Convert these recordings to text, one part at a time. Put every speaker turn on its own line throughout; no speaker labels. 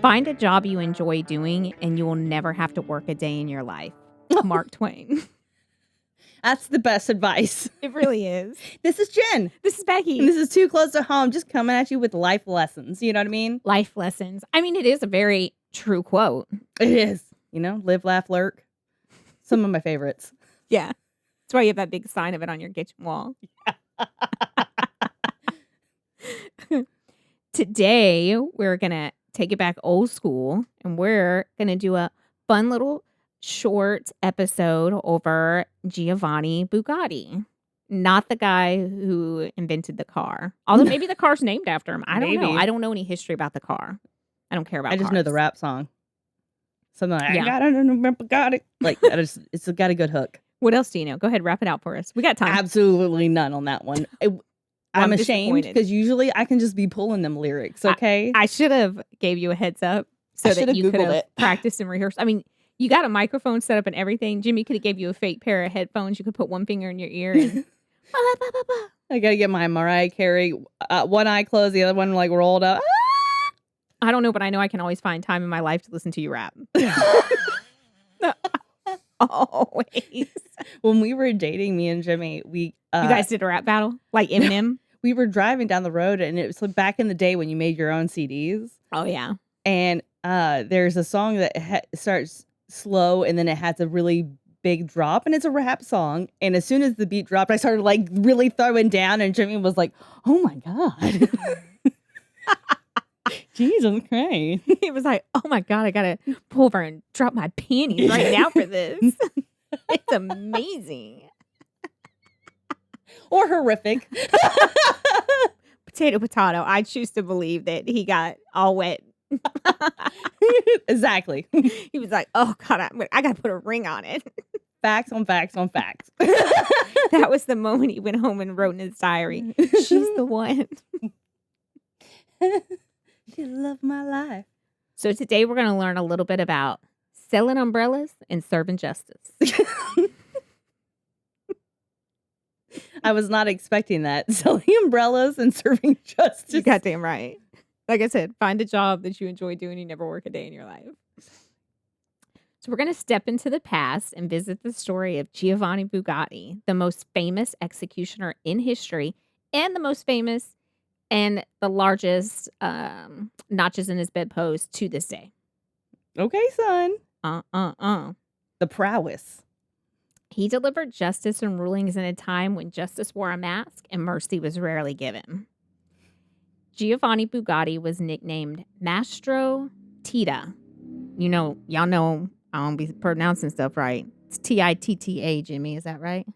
Find a job you enjoy doing and you will never have to work a day in your life. Mark Twain.
That's the best advice.
It really is.
This is Jen.
This is Becky.
And this is Too Close to Home, just coming at you with life lessons. You know what I mean?
Life lessons. I mean, it is a very true quote.
It is. You know, live, laugh, lurk. Some of my favorites.
Yeah. That's why you have that big sign of it on your kitchen wall. Today, we're going to take it back old school and we're going to do a fun little short episode over Giovanni Bugatti. Not the guy who invented the car. Although maybe the car's named after him. I don't know. I don't know any history about the car. I don't care about
I just
cars.
know the rap song. Something like,
Yeah.
I got it and remember got it. Like, it's got a good hook.
What else do you know? Go ahead, wrap it out for us. We got time.
Absolutely none on that one. I'm ashamed because usually I can just be pulling them lyrics, okay?
I should have gave you a heads up so that you could have practiced and rehearsed. I mean, you got a microphone set up and everything. Jimmy could have gave you a fake pair of headphones. You could put one finger in your ear and
I gotta get my Mariah Carey, one eye closed, the other one like rolled up.
I don't know, but I know I can always find time in my life to listen to you rap. Always.
When we were dating, me and Jimmy, you
guys did a rap battle like Eminem.
We were driving down the road, and it was like back in the day when you made your own CDs.
Oh yeah.
And there's a song that starts slow, and then it has a really big drop, and it's a rap song. And as soon as the beat dropped, I started like really throwing down, and Jimmy was like, "Oh my god." Jesus Christ.
He was like, oh my God, I got to pull over and drop my panties right now for this. It's amazing.
Or horrific.
Potato. I choose to believe that he got all wet.
Exactly.
He was like, oh God, I got to put a ring on it.
Facts on facts on facts.
That was the moment he went home and wrote in his diary, she's the one.
She loved my life.
So today we're going to learn a little bit about selling umbrellas and serving justice.
I was not expecting that. Selling umbrellas and serving justice.
You goddamn right. Like I said, find a job that you enjoy doing. You never work a day in your life. So we're going to step into the past and visit the story of Giovanni Bugatti, the most famous executioner in history and the most famous and the largest notches in his bedpost to this day.
Okay, son. The prowess.
He delivered justice and rulings in a time when justice wore a mask and mercy was rarely given. Giovanni Bugatti was nicknamed Mastro Titta. Y'all know I don't be pronouncing stuff right. It's Titta, Jimmy. Is that right?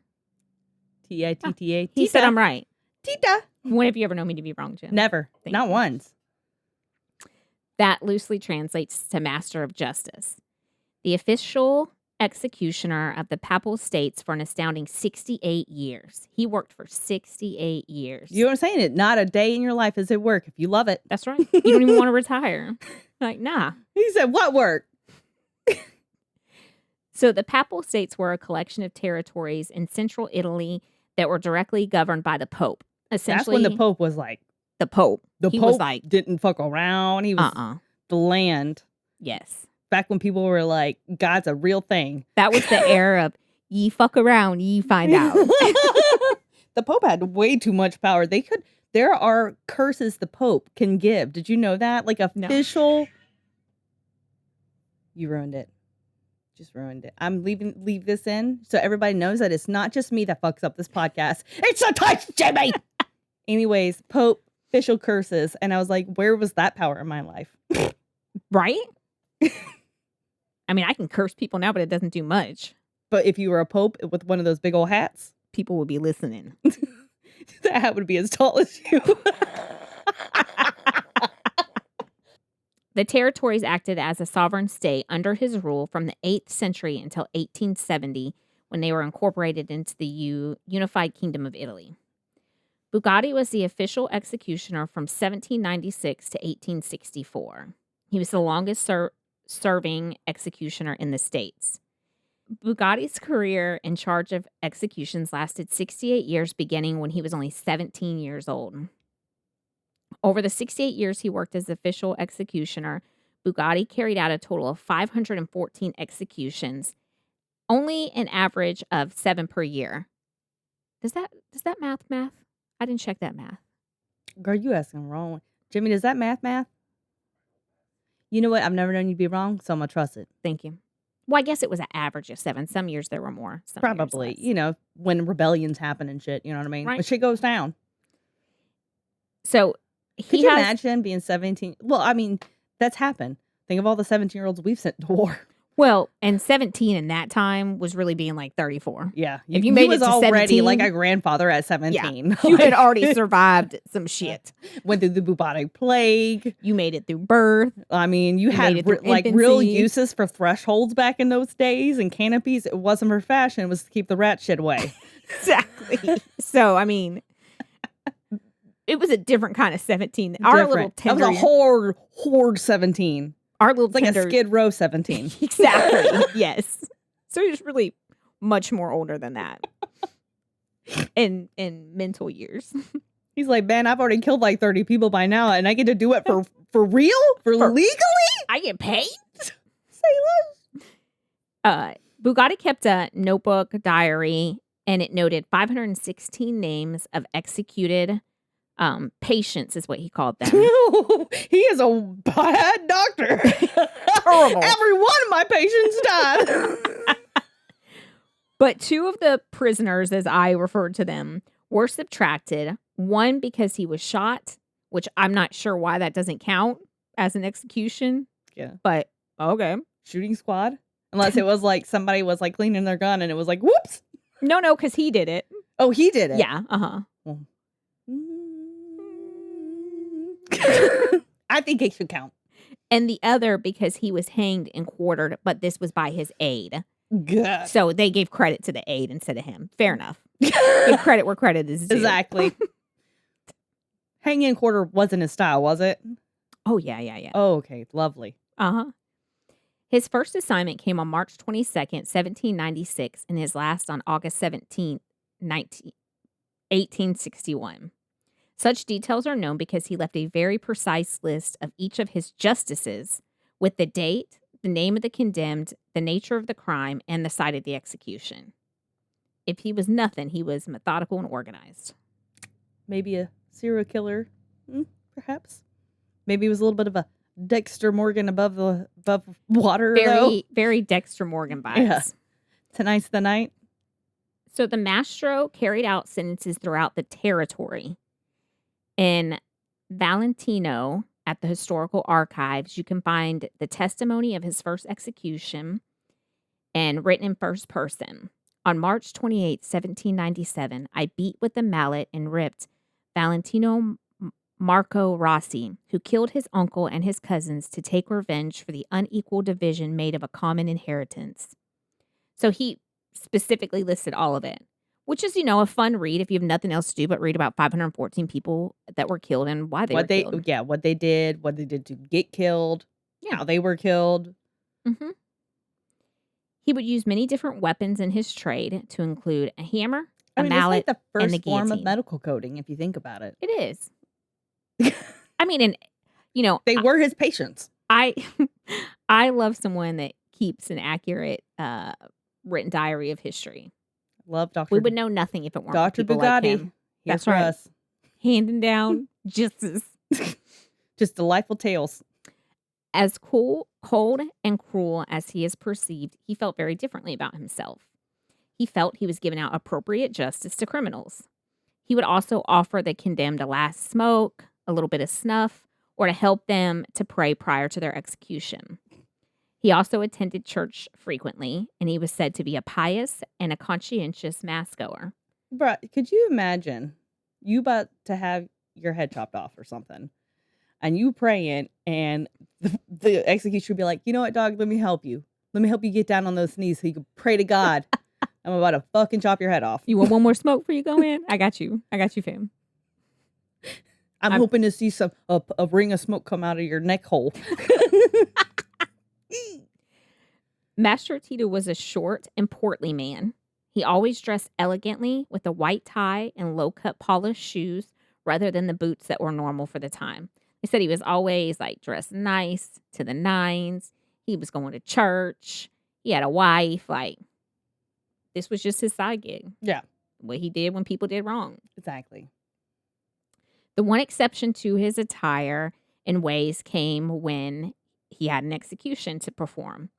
Titta.
He said I'm right.
Tita.
When have you ever known me to be wrong, Jim?
Never. Not once.
That loosely translates to Master of Justice. The official executioner of the Papal States for an astounding 68 years. He worked for 68 years.
You know what I'm saying? It not a day in your life is at work if you love it.
That's right. You don't even want to retire. Like, nah.
He said, what work?
So the Papal States were a collection of territories in central Italy that were directly governed by the Pope. Essentially,
that's when the Pope was like
the Pope.
He Pope was like didn't fuck around. He was the land.
Yes.
Back when people were like, God's a real thing.
That was the era of ye fuck around, ye find out.
The Pope had way too much power. There are curses the Pope can give. Did you know that? Like official. No. You ruined it. Just ruined it. I'm leave this in so everybody knows that it's not just me that fucks up this podcast. It's the touch, Jimmy. Anyways, Pope official curses, and I was like, where was that power in my life?
Right? I mean, I can curse people now, but it doesn't do much.
But if you were a pope with one of those big old hats,
people would be listening.
That hat would be as tall as you.
The territories acted as a sovereign state under his rule from the 8th century until 1870, when they were incorporated into the unified Kingdom of Italy. Bugatti was the official executioner from 1796 to 1864. He was the longest serving executioner in the States. Bugatti's career in charge of executions lasted 68 years, beginning when he was only 17 years old. Over the 68 years he worked as official executioner, Bugatti carried out a total of 514 executions, only an average of 7 per year. Does that math? I didn't check that math.
Girl, you asking wrong. Jimmy, does that math? You know what? I've never known you to be wrong, so I'm going to trust it.
Thank you. Well, I guess it was an average of 7. Some years there were more. Some
Probably.
years less.
You know, when rebellions happen and shit. You know what I mean?
Right.
When shit goes down.
So
Could you imagine being 17? Well, I mean, that's happened. Think of all the 17-year-olds we've sent to war.
Well, and 17 in that time was really being like 34.
Yeah.
If you made it to
already
17,
like a grandfather at 17.
Yeah, you had already survived some shit.
Went through the bubonic plague.
You made it through birth.
I mean, you had like real uses for thresholds back in those days and canopies. It wasn't for fashion. It was to keep the rat shit away.
Exactly. So, I mean, it was a different kind of 17. Our little tender.
That was a horde 17.
Our little
it's like a Skid Row 17.
Exactly. Yes. So he was really much more older than that in mental years.
He's like, man, I've already killed like 30 people by now, and I get to do it for real? For legally?
I get paid?
Say less.
Bugatti kept a notebook diary, and it noted 516 names of executed patients is what he called them.
He is a bad doctor.
Horrible.
Every one of my patients died.
But 2 of the prisoners, as I referred to them, were subtracted. One because he was shot, which I'm not sure why that doesn't count as an execution.
Yeah.
But okay.
Shooting squad? Unless it was like somebody was like cleaning their gun and it was like, whoops.
No, because he did it.
Oh, he did it?
Yeah.
Well, I think it should count.
And the other because he was hanged and quartered, but this was by his aide.
Good.
So they gave credit to the aide instead of him. Fair enough. Give credit where credit is due.
Exactly. Hanging and quarter wasn't his style, was it?
Oh, yeah.
Oh, okay. Lovely.
His first assignment came on March 22nd, 1796, and his last on August 17th, 1861. Such details are known because he left a very precise list of each of his justices with the date, the name of the condemned, the nature of the crime, and the site of the execution. If he was nothing, he was methodical and organized.
Maybe a serial killer, perhaps. Maybe he was a little bit of a Dexter Morgan above water.
Very Dexter Morgan vibes.
Yeah. Tonight's the night.
So the Mastro carried out sentences throughout the territory. In Valentino, at the Historical Archives, you can find the testimony of his first execution and written in first person. On March 28, 1797, I beat with a mallet and ripped Valentino Marco Rossi, who killed his uncle and his cousins to take revenge for the unequal division made of a common inheritance. So he specifically listed all of it, which is, a fun read if you have nothing else to do but read about 514 people that were killed and why they were killed.
Yeah, what they did to get killed, how they were killed.
Mm-hmm. He would use many different weapons in his trade to include a hammer, mallet,
it's like the first
and the
form
guillotine.
of medical coding, if you think about it.
It is. I mean, and
they were his patients.
I love someone that keeps an accurate written diary of history.
Love Dr.
We would know nothing if it weren't
Dr.
people
Bugatti.
like him.
That's right. Us.
Handing down justice.
Just delightful tales.
As cold and cruel as he is perceived, he felt very differently about himself. He felt he was giving out appropriate justice to criminals. He would also offer the condemned a last smoke, a little bit of snuff, or to help them to pray prior to their execution. He also attended church frequently, and he was said to be a pious and a conscientious mass goer.
Bruh, could you imagine you about to have your head chopped off or something, and you praying, and the executioner would be like, you know what, dog, let me help you. Let me help you get down on those knees so you can pray to God. I'm about to fucking chop your head off.
You want one more smoke before you go in? I got you, fam.
I'm hoping to see a ring of smoke come out of your neck hole.
Mastro Titta was a short and portly man. He always dressed elegantly with a white tie and low-cut polished shoes rather than the boots that were normal for the time. They said he was always like dressed nice to the nines. He was going to church. He had a wife. Like, this was just his side gig.
Yeah.
What he did when people did wrong.
Exactly.
The one exception to his attire and ways came when he had an execution to perform.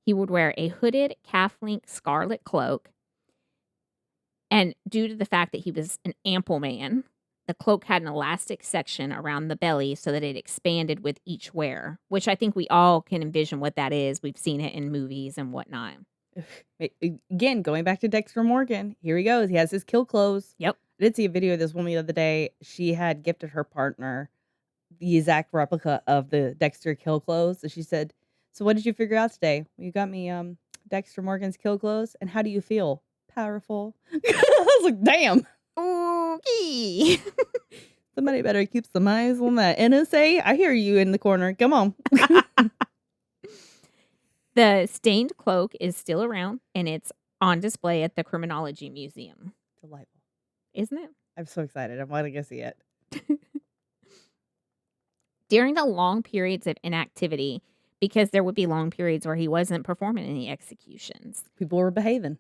He would wear a hooded calf-length scarlet cloak. And due to the fact that he was an ample man, the cloak had an elastic section around the belly so that it expanded with each wear, which I think we all can envision what that is. We've seen it in movies and whatnot.
Again, going back to Dexter Morgan, here he goes. He has his kill clothes.
Yep.
I did see a video of this woman the other day. She had gifted her partner the exact replica of the Dexter kill clothes. And she said, "So what did you figure out today? Well, you got me Dexter Morgan's kill clothes. And how do you feel? Powerful." I was like, damn.
Okay.
Somebody better keep some eyes on that NSA. I hear you in the corner. Come on.
The stained cloak is still around, and it's on display at the Criminology Museum.
Delightful.
Isn't it?
I'm so excited. I want to go see it.
During the long periods of inactivity, because there would be long periods where he wasn't performing any executions.
People were behaving.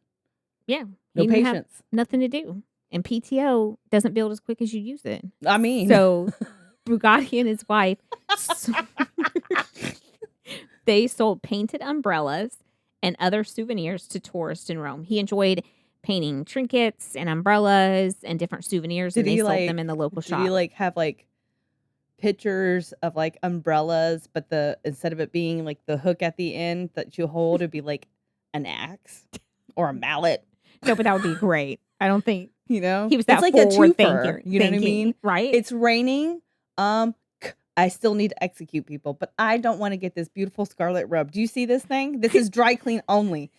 Yeah.
No
he didn't have
patience.
nothing to do. And PTO doesn't build as quick as you use it.
I mean.
So Bugatti and his wife, they sold painted umbrellas and other souvenirs to tourists in Rome. He enjoyed painting trinkets and umbrellas and different souvenirs, and they sold them in the local shop.
Did he like have like pictures of like umbrellas, but instead of it being like the hook at the end that you hold, it'd be like an axe or a mallet?
No, but that would be great. I don't think
he was
that
like a
forward
twofer. You know what I mean?
Right?
It's raining. I still need to execute people, but I don't want to get this beautiful scarlet rub. Do you see this thing? This is dry clean only.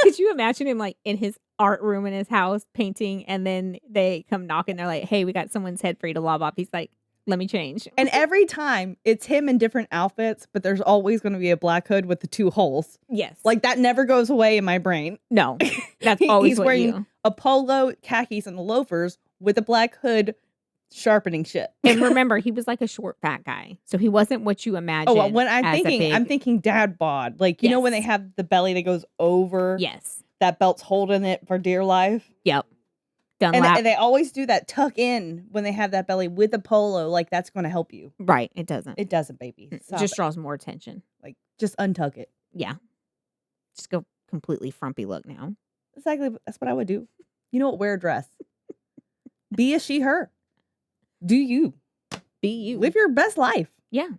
Could you imagine him like in his art room in his house painting, and then they come knocking? They're like, "Hey, we got someone's head for you to lob off." He's like, "Let me change."
And every time it's him in different outfits, but there's always going to be a black hood with the two holes.
Yes.
Like that never goes away in my brain.
No, that's always
He's
what
wearing a polo, khakis, and the loafers with a black hood sharpening shit.
And remember, he was like a short, fat guy. So he wasn't what you imagine.
Oh, well, when I'm thinking dad bod. Like, you know when they have the belly that goes over?
Yes.
That belt's holding it for dear life?
Yep.
And they always do that tuck in when they have that belly with a polo. Like, that's going to help you.
Right. It doesn't.
It doesn't, baby.
It just draws more attention.
Like, just untuck it.
Yeah. Just go completely frumpy look now.
Exactly. That's what I would do. You know what? Wear a dress. Be a she, her. Do you.
Be you.
Live your best life.
Yeah.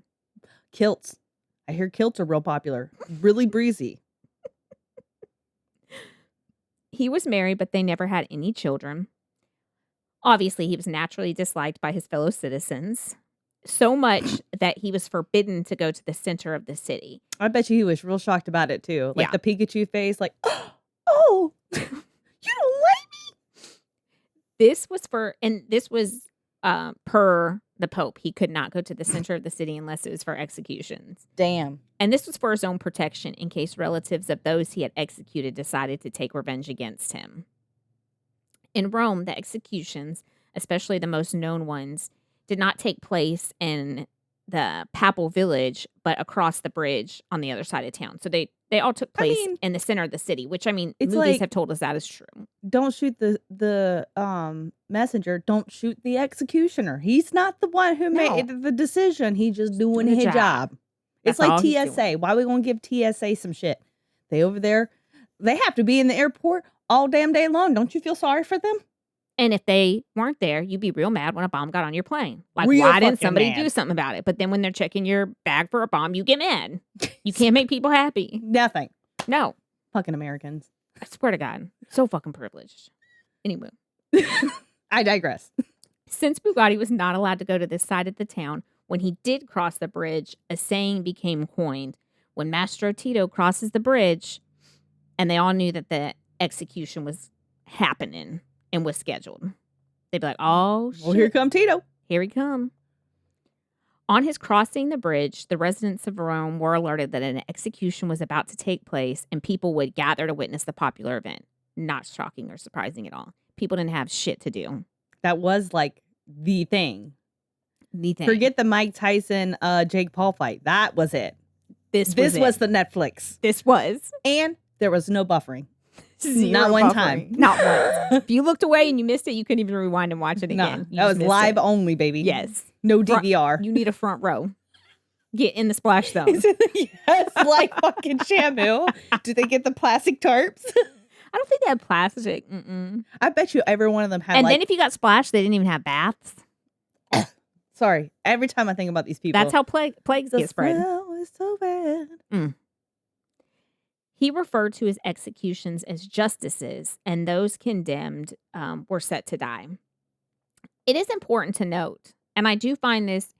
Kilts. I hear kilts are real popular. Really breezy.
He was married, but they never had any children. Obviously, he was naturally disliked by his fellow citizens, so much that he was forbidden to go to the center of the city.
I bet you he was real shocked about it, too. Like the Pikachu face, like, oh, you don't like me?
This was per the Pope. He could not go to the center of the city unless it was for executions.
Damn.
And this was for his own protection in case relatives of those he had executed decided to take revenge against him. In Rome, the executions, especially the most known ones, did not take place in the Papal village, but across the bridge on the other side of town. So they all took place in the center of the city, which, I mean, movies have told us that is true.
Don't shoot the messenger. Don't shoot the executioner. He's not the one who made the decision. He's just doing his job. It's like TSA. Why are we going to give TSA some shit? They over there, they have to be in the airport all damn day long. Don't you feel sorry for them?
And if they weren't there, you'd be real mad when a bomb got on your plane. Like,
real
why didn't somebody
mad.
do something about it? But then when they're checking your bag for a bomb, you get mad. You can't make people happy.
Nothing.
No.
Fucking Americans.
I swear to God. So fucking privileged. Anyway.
I digress.
Since Bugatti was not allowed to go to this side of the town, when he did cross the bridge, a saying became coined. When Mastro Titta crosses the bridge, and they all knew that the execution was happening and was scheduled, they'd be like, oh, shit.
Well, here come Tito.
Here he come. On his crossing the bridge, the residents of Rome were alerted that an execution was about to take place, and people would gather to witness the popular event. Not shocking or surprising at all. People didn't have shit to do.
That was like the thing.
The thing.
Forget the Mike Tyson, Jake Paul fight. That was it.
This
was the Netflix.
This was.
And there was no buffering.
Zero
Not one
buffering.
time.
Not once. If you looked away and you missed it, you couldn't even rewind and watch it again.
That was live only, baby.
Yes.
No DVR.
You need a front row. Get in the splash zone.
Yes, like fucking Shamu. Do they get the plastic tarps?
I don't think they had plastic. Mm-mm.
I bet you every one of them had.
And then if you got splashed, they didn't even have baths.
Sorry, every time I think about these people,
that's how plagues get spread.
The smell is so bad.
He referred to his executions as justices, and those condemned were set to die. It is important to note, and I do find this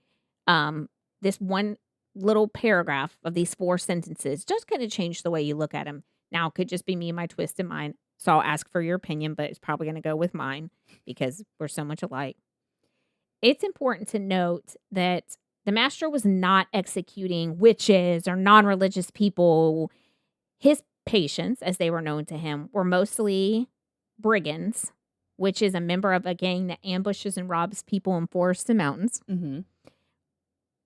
this one little paragraph of these 4 sentences just kind of change the way you look at him. Now, it could just be me and my twisted mind, so I'll ask for your opinion, but it's probably going to go with mine because we're so much alike. It's important to note that the Mastro was not executing witches or non-religious people. His patients, as they were known to him, were mostly brigands, which is a member of a gang that ambushes and robs people in forests and mountains,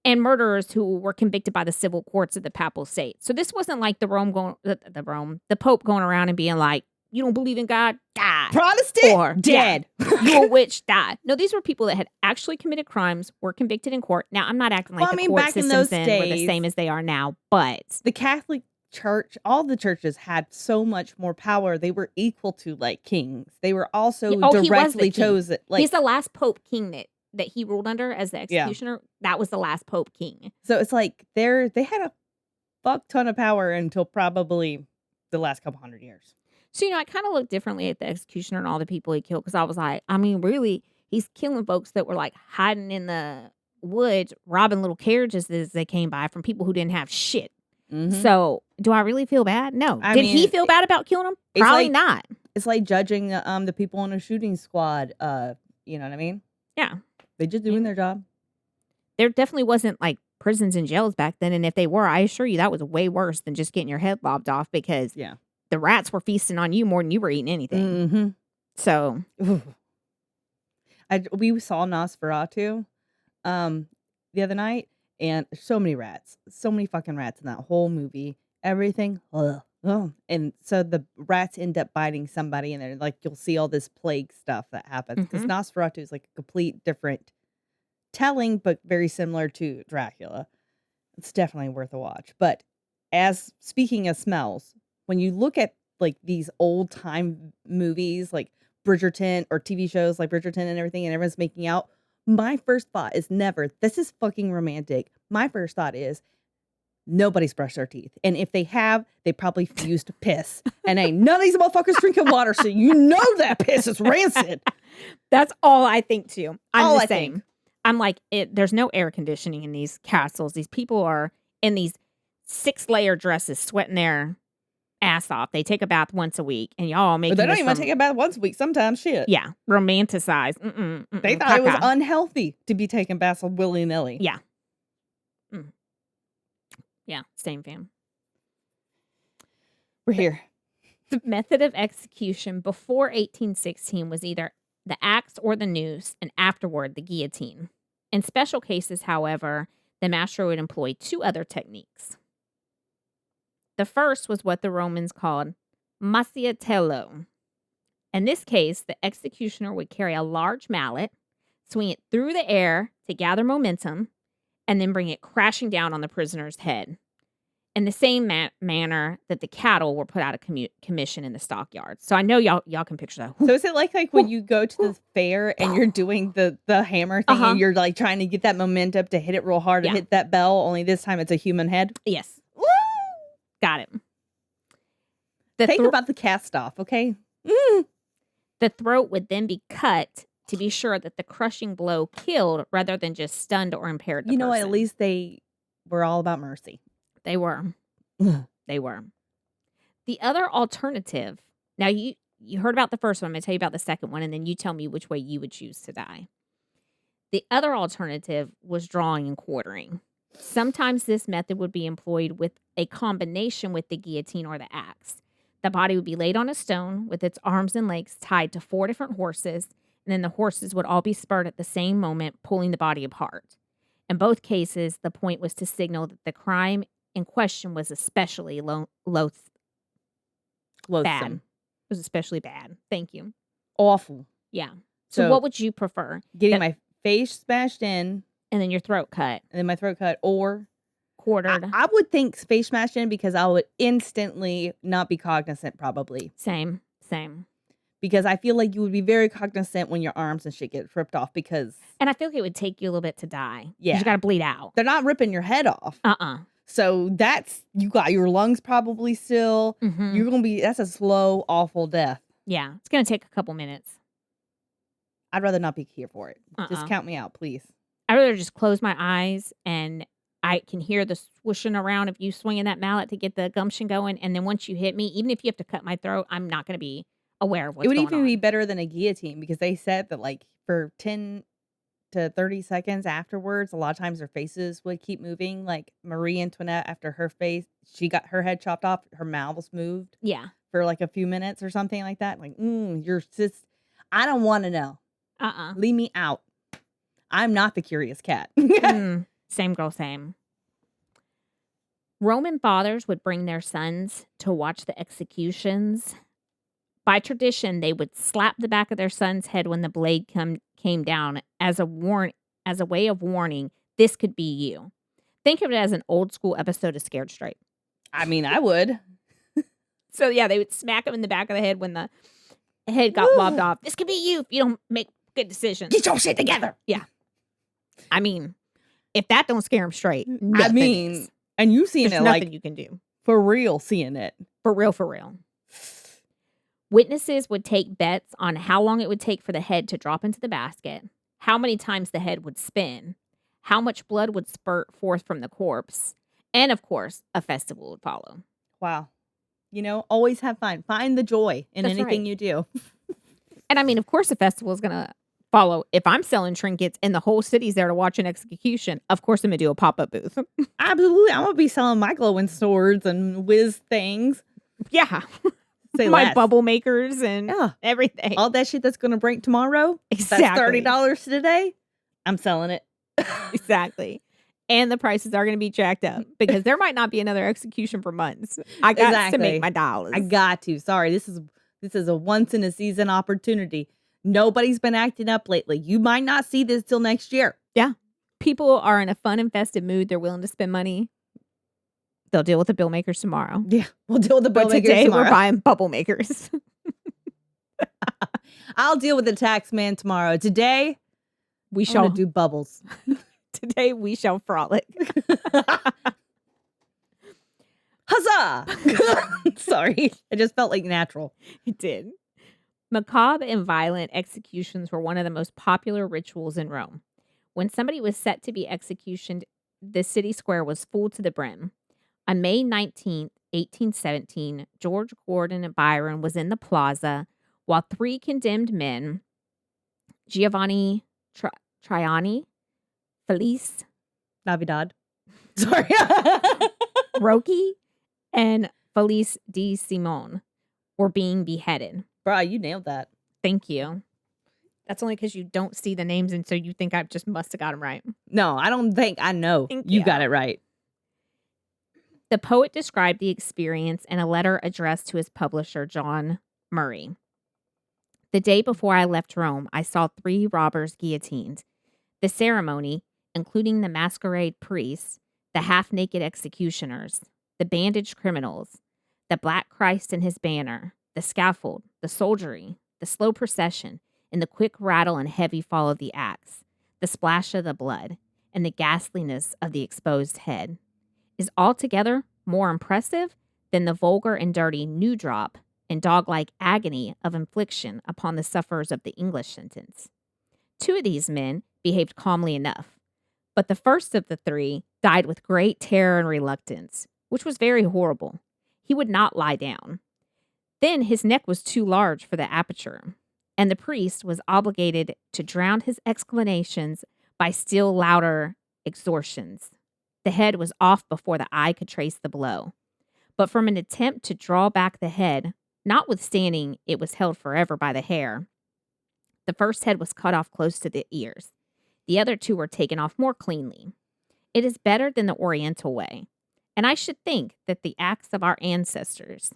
and murderers who were convicted by the civil courts of the Papal States. So this wasn't like the Pope going around and being like, "You don't believe in God? Die.
Protestant?
Or
dead.
You a witch? Die." No, these were people that had actually committed crimes, were convicted in court. Now, I'm not acting like the court
back in
systems
those
then were the
days,
same as they are now, but
the Catholic Church, all the churches had so much more power. They were equal to like kings. They were also directly chosen. Like,
he's the last Pope king that he ruled under as the executioner. Yeah. That was the last Pope king.
So it's like they had a fuck ton of power until probably the last couple hundred years.
So, I kind of looked differently at the executioner and all the people he killed because I was like, I mean, really, he's killing folks that were like hiding in the woods, robbing little carriages as they came by from people who didn't have shit. So, do I really feel bad? No. Did he feel bad about killing them? Probably not.
It's like judging the people in a shooting squad. You know what I mean?
Yeah.
They're just doing their job.
There definitely wasn't like prisons and jails back then. And if they were, I assure you that was way worse than just getting your head lobbed off because the rats were feasting on you more than you were eating anything. So.
We saw Nosferatu the other night. And so many rats, so many fucking rats in that whole movie. Everything. And so the rats end up biting somebody, and they're like, you'll see all this plague stuff that happens. Because Nosferatu is like a complete different telling, but very similar to Dracula. It's definitely worth a watch. But as speaking of smells, when you look at like these old time movies like Bridgerton or TV shows like Bridgerton and everything, and everyone's making out, my first thought is never, this is fucking romantic. My first thought is, nobody's brushed their teeth. And if they have, they probably used piss. And ain't none of these motherfuckers drinking water, so you know that piss is rancid.
That's all I think, too. I'm the same. I'm like, there's no air conditioning in these castles. These people are in these 6-layer dresses, sweating their ass off. They take a bath once a week, and y'all make.
They don't even take a bath once a week. Sometimes, shit.
Yeah, romanticize.
They thought it was unhealthy to be taking baths willy nilly.
Yeah. Yeah, same fam.
We're here.
The method of execution before 1816 was either the axe or the noose, and afterward the guillotine. In special cases, however, the Mastro would employ 2 other techniques. The first was what the Romans called meticulous. In this case, the executioner would carry a large mallet, swing it through the air to gather momentum, and then bring it crashing down on the prisoner's head, in the same manner that the cattle were put out of commission in the stockyards. So I know y'all can picture that.
So is it like when you go to the fair and you're doing the hammer thing and you're like trying to get that momentum to hit it real hard and hit that bell, only this time it's a human head?
Yes. Woo! Got it.
Think about the cast off, okay?
The throat would then be cut to be sure that the crushing blow killed rather than just stunned or impaired the person.
At least they were all about mercy.
They were. They were. The other alternative, now you heard about the first one, I'm going to tell you about the second one, and then you tell me which way you would choose to die. The other alternative was drawing and quartering. Sometimes this method would be employed with a combination with the guillotine or the axe. The body would be laid on a stone with its arms and legs tied to 4 different horses, and then the horses would all be spurred at the same moment, pulling the body apart. In both cases, the point was to signal that the crime in question was especially bad.
Loathsome.
It was especially bad. Thank you.
Awful.
Yeah. So what would you prefer?
Getting my face smashed in.
And then your throat cut.
And then my throat cut, or
quartered.
I would think face smashed in, because I would instantly not be cognizant, probably.
Same.
Because I feel like you would be very cognizant when your arms and shit get ripped off, because...
And I feel like it would take you a little bit to die.
Yeah.
You got to bleed out.
They're not ripping your head off. So you got your lungs probably still.
Mm-hmm.
You're going to be... That's a slow, awful death.
Yeah. It's going to take a couple minutes.
I'd rather not be here for it. Just count me out, please.
I'd rather just close my eyes and I can hear the swooshing around of you swinging that mallet to get the gumption going. And then once you hit me, even if you have to cut my throat, I'm not going to be aware of what's going on. It would even
be better than a guillotine, because they said that like for 10 to 30 seconds afterwards, a lot of times their faces would keep moving. Like Marie Antoinette, after she got her head chopped off, her mouth was moved.
Yeah.
For like a few minutes or something like that. Like, you're just, I don't want to know. Leave me out. I'm not the curious cat.
Same girl, same. Roman fathers would bring their sons to watch the executions. By tradition, they would slap the back of their son's head when the blade came down as a way of warning, this could be you. Think of it as an old school episode of Scared Straight.
I mean, I would.
So yeah, they would smack him in the back of the head when the head got lobbed off. This could be you if you don't make good decisions.
Get your shit together.
Yeah. I mean, if that don't scare him straight, is.
And you seeing
There's
it
nothing
like
you can do.
For real, seeing it.
For real. Witnesses would take bets on how long it would take for the head to drop into the basket, how many times the head would spin, how much blood would spurt forth from the corpse, and of course, a festival would follow.
Wow. Always have fun. Find the joy in anything you do.
And I mean, of course, a festival is going to follow. If I'm selling trinkets and the whole city's there to watch an execution, of course I'm going to do a pop-up booth.
Absolutely. I'm going to be selling my glowing swords and whiz things.
Yeah.
Say
my
less.
Bubble makers and everything.
All that shit that's going to break tomorrow.
Exactly.
That's $30 today. I'm selling it.
Exactly. And the prices are going to be jacked up because there might not be another execution for months. I got to make my dollars.
I got to. Sorry. This is a once in a season opportunity. Nobody's been acting up lately. You might not see this till next year.
Yeah. People are in a fun infested mood. They're willing to spend money. They'll deal with the bill makers tomorrow.
Yeah. We'll deal with the bill makers
today
tomorrow.
We're buying bubble makers.
I'll deal with the tax man tomorrow. Today, we shall do bubbles.
Today we shall frolic.
Huzzah! Sorry. It just felt like natural.
It did. Macabre and violent executions were one of the most popular rituals in Rome. When somebody was set to be executed, the city square was full to the brim. On May 19th, 1817, George Gordon Byron was in the plaza while three condemned men, Giovanni Triani, Felice
Navidad. Sorry.
Rocky, and Felice de Simon, were being beheaded.
Bro, you nailed that.
Thank you. That's only because you don't see the names, and so you think I just must have got them right.
No, I don't think I know. You got it right.
The poet described the experience in a letter addressed to his publisher, John Murray. The day before I left Rome, I saw 3 robbers guillotined. The ceremony, including the masquerade priests, the half-naked executioners, the bandaged criminals, the Black Christ and his banner, the scaffold, the soldiery, the slow procession, and the quick rattle and heavy fall of the axe, the splash of the blood, and the ghastliness of the exposed head, is altogether more impressive than the vulgar and dirty new drop and dog-like agony of infliction upon the sufferers of the English sentence. 2 of these men behaved calmly enough, but the first of the 3 died with great terror and reluctance, which was very horrible. He would not lie down. Then his neck was too large for the aperture, and the priest was obligated to drown his exclamations by still louder extortions. The head was off before the eye could trace the blow. But from an attempt to draw back the head, notwithstanding it was held forever by the hair, The first head was cut off close to the ears. The other 2 were taken off more cleanly. It is better than the Oriental way, and I should think that the acts of our ancestors.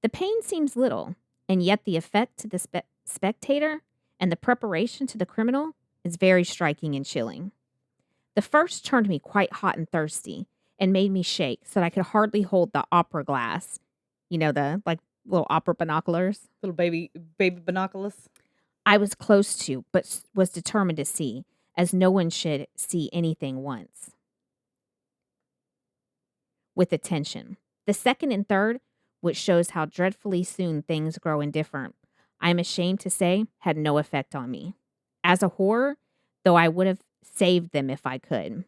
The pain seems little, and yet the effect to the spectator and the preparation to the criminal is very striking and chilling. The first turned me quite hot and thirsty and made me shake so that I could hardly hold the opera glass. You know, the little opera binoculars.
Little baby binoculars.
I was close to, but was determined to see, as no one should see anything once. With attention. The second and third, which shows how dreadfully soon things grow indifferent, I am ashamed to say, had no effect on me. As a horror, though I would have saved them if I could.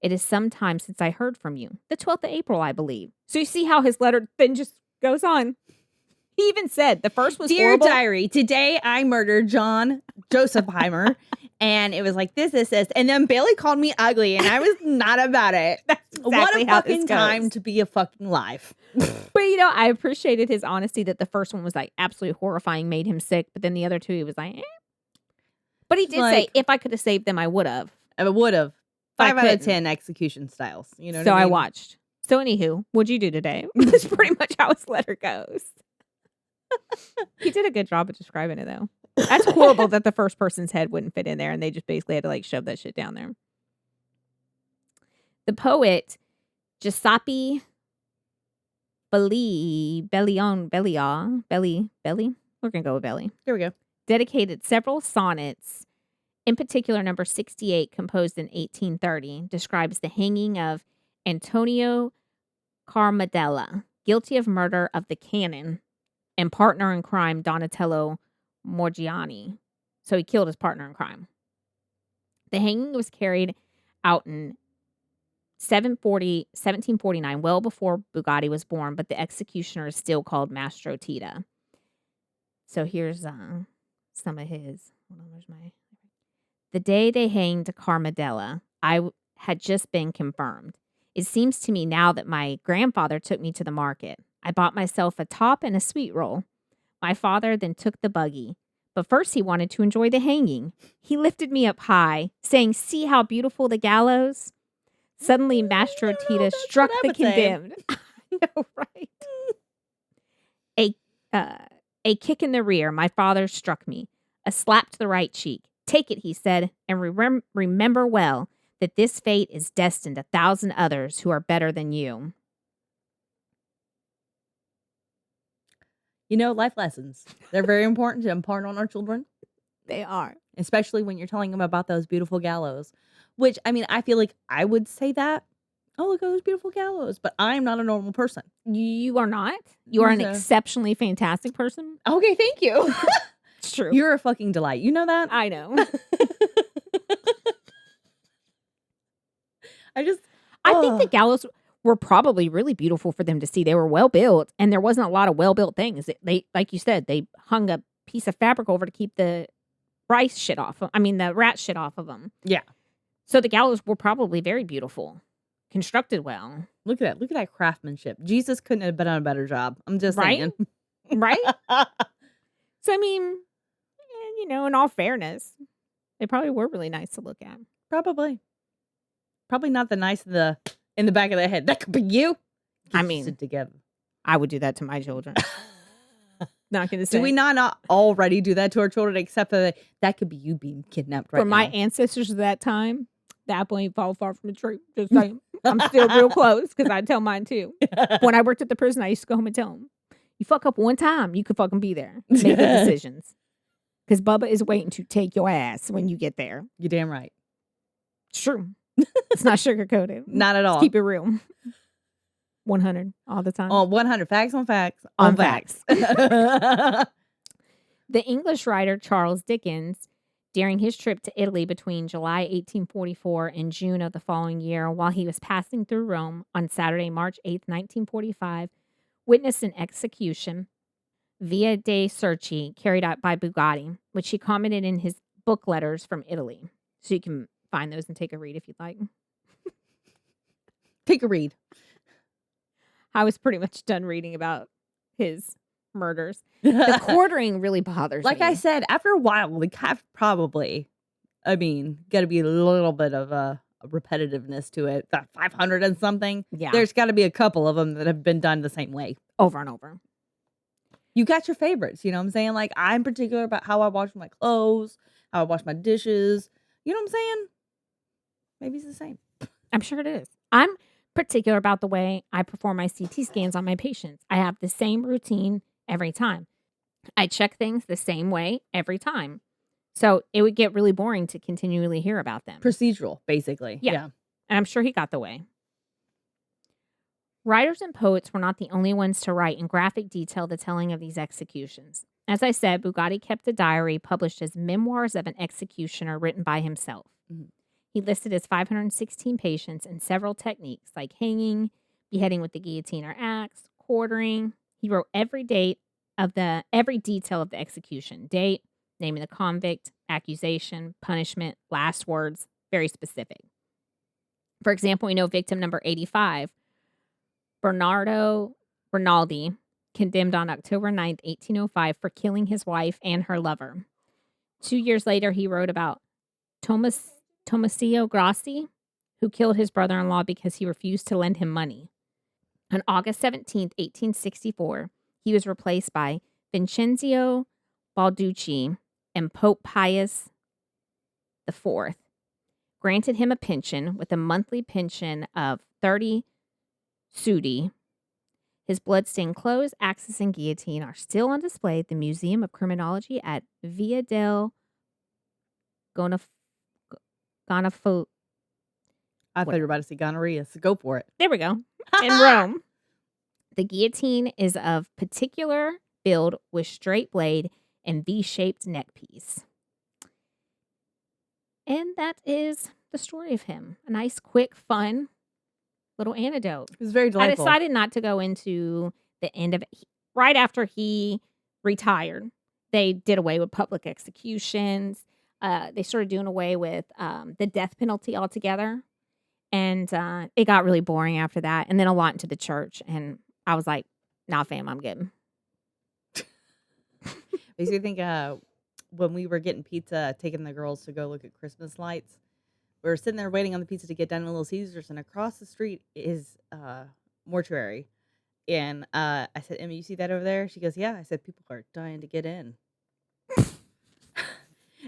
It is some time since I heard from you. The 12th of April, I believe. So you see how his letter then just goes on. He even said the first was
Dear
horrible.
diary, today I murdered John Josephheimer. And it was like this. And then Bailey called me ugly and I was not about it.
That's exactly
what a
how this
fucking
goes.
time to be a fucking life.
But, I appreciated his honesty that the first one was like absolutely horrifying, made him sick. But then the other 2, he was like, eh. But he did say, if I could have saved them, I would have.
I would have. 5 out of
couldn't.
10 execution styles. You know what
So
I
I
mean?
watched. So anywho, what'd you do today? That's pretty much how his letter goes. He did a good job of describing it, though. That's horrible that the first person's head wouldn't fit in there and they just basically had to shove that shit down there. The poet Giuseppe Belli, we're going to go with Belli,
Here we go.
dedicated several sonnets. In particular, number 68, composed in 1830, describes the hanging of Antonio Carmadella, guilty of murder of the canon, and partner in crime Donatello Morgiani. So he killed his partner in crime. The hanging was carried out in 1749, well before Bugatti was born, but the executioner is still called Mastro Titta. So here's some of his. Hold on, where's my... The day they hanged Carmadella, I had just been confirmed. It seems to me now that my grandfather took me to the market. I bought myself a top and a sweet roll. My father then took the buggy. But first he wanted to enjoy the hanging. He lifted me up high, saying, "See how beautiful the gallows?" Suddenly, Mastro Titta struck the condemned. I know, right? A kick in the rear, my father struck me. A slap to the right cheek. "Take it," he said, "and remember well that this fate is destined 1,000 others who are better than you."
Life lessons. They're very important to impart on our children.
They are.
Especially when you're telling them about those beautiful gallows. Which, I feel like I would say that. Oh, look at those beautiful gallows. But I'm not a normal person.
You are not. You are an exceptionally fantastic person.
Okay, thank you.
It's true.
You're a fucking delight. You know that?
I know. I think the gallows were probably really beautiful for them to see. They were well built, and there wasn't a lot of well built things. They, like you said, they hung a piece of fabric over to keep the rat shit off of them.
Yeah.
So the gallows were probably very beautiful, constructed well.
Look at that craftsmanship. Jesus couldn't have done a better job. I'm just saying.
Right? So in all fairness, they probably were really nice to look at.
Probably not the nice in the back of the head. That could be you. Sit together.
I would do that to my children. Not gonna say.
Do we not already do that to our children? Except for that could be you being kidnapped right now.
For my ancestors of that time, the apple ain't fall far from the tree. Just saying. I'm still real close because I tell mine too. When I worked at the prison, I used to go home and tell them, "You fuck up one time, you could fucking be there. Make the decisions." Because Bubba is waiting to take your ass when you get there.
You're damn right.
It's true. It's not sugar-coated.
Not at all.
Let's keep it real. 100 all the time.
Oh, 100. Facts on facts.
On facts. The English writer Charles Dickens, during his trip to Italy between July 1844 and June of the following year, while he was passing through Rome on Saturday, March 8th, 1945, witnessed an execution via dei Cerchi carried out by Bugatti, which he commented in his book Letters from Italy. So you can find those and take a read if you'd like.
Take a read.
I was pretty much done reading about his murders. The quartering really bothers
Like
me.
I said, after a while, we have probably, got to be a little bit of a repetitiveness to it. Got 500 and something.
Yeah.
There's got to be a couple of them that have been done the same way.
Over and over.
You got your favorites, you know what I'm saying? Like, I'm particular about how I wash my clothes, how I wash my dishes. You know what I'm saying? Maybe it's the same.
I'm sure it is. I'm particular about the way I perform my CT scans on my patients. I have the same routine every time. I check things the same way every time. So it would get really boring to continually hear about them.
Procedural, basically.
Yeah. And I'm sure he got the way. Writers and poets were not the only ones to write in graphic detail the telling of these executions. As I said, Bugatti kept a diary published as Memoirs of an Executioner written by himself.
Mm-hmm.
He listed his 516 patients and several techniques like hanging, beheading with the guillotine or axe, quartering. He wrote every detail of the execution: date, naming the convict, accusation, punishment, last words, very specific. For example, we know victim number 85, Bernardo Rinaldi, condemned on October 9th, 1805 for killing his wife and her lover. 2 years later, he wrote about Tomasio Grassi, who killed his brother-in-law because he refused to lend him money. On August 17th, 1864, he was replaced by Vincenzo Balducci, and Pope Pius IV granted him a pension with a monthly pension of 30 sudi. His bloodstained clothes, axes, and guillotine are still on display at the Museum of Criminology at Via del Gonafo.
I thought you were about to say gonorrhea, so go for it.
There we go. In Rome. The guillotine is of particular build with straight blade and V-shaped neck piece. And that is the story of him. A nice, quick, fun little anecdote.
It was very delightful.
I decided not to go into the end of it. Right after he retired, they did away with public executions. They started doing away with the death penalty altogether. And it got really boring after that. And then a lot into the church. And I was like, nah, fam, I'm good.
Makes me think when we were getting pizza, taking the girls to go look at Christmas lights, we were sitting there waiting on the pizza to get done in Little Caesars, and across the street is mortuary. And I said, Emma, you see that over there? She goes, yeah. I said, people are dying to get in.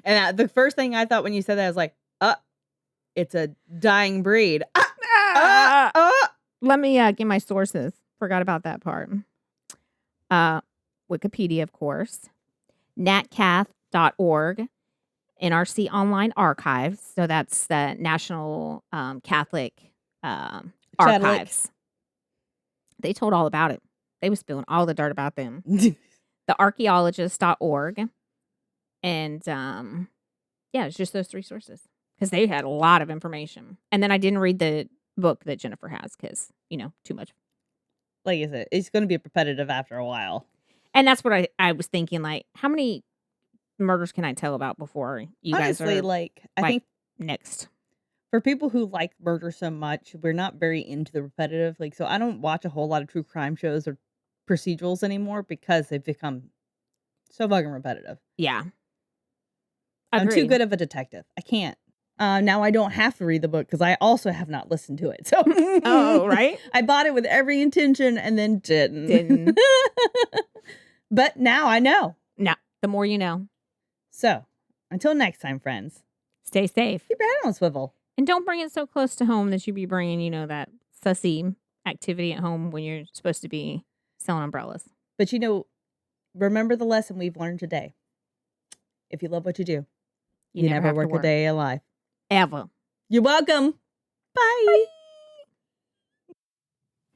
And the first thing I thought when you said that, I was like, it's a dying breed.
Let me get my sources. Forgot about that part. Wikipedia, of course. natcath.org. NRC Online Archives. So that's the National Catholic Archives. They told all about it. They was spilling all the dirt about them. Thearchaeologist.org. And it's just those three sources. Because they had a lot of information. And then I didn't read the book that Jennifer has because, too much.
Like I said, it's going to be repetitive after a while.
And that's what I was thinking, like, how many murders can I tell about before you
Honestly,
guys are
I think
next?
For people who like murder so much, we're not very into the repetitive. So I don't watch a whole lot of true crime shows or procedurals anymore because they've become so fucking repetitive.
Yeah.
I'm too good of a detective. I can't. Now I don't have to read the book because I also have not listened to it. So
oh, right.
I bought it with every intention and then didn't. But now I know.
No, the more you know.
So until next time, friends.
Stay safe.
Keep your head on a swivel.
And don't bring it so close to home that you be bringing, that sussy activity at home when you're supposed to be selling umbrellas.
But remember the lesson we've learned today. If you love what you do, you never work a day alive.
Ever.
You're welcome. Bye.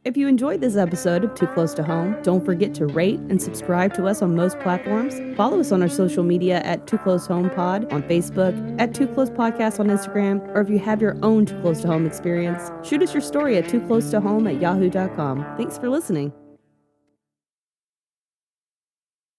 If you enjoyed this episode of Too Close to Home, don't forget to rate and subscribe to us on most platforms. Follow us on our social media at Too Close Home Pod on Facebook, at Too Close Podcast on Instagram, or if you have your own Too Close to Home experience, shoot us your story at tooclosetohome@yahoo.com. Thanks for listening.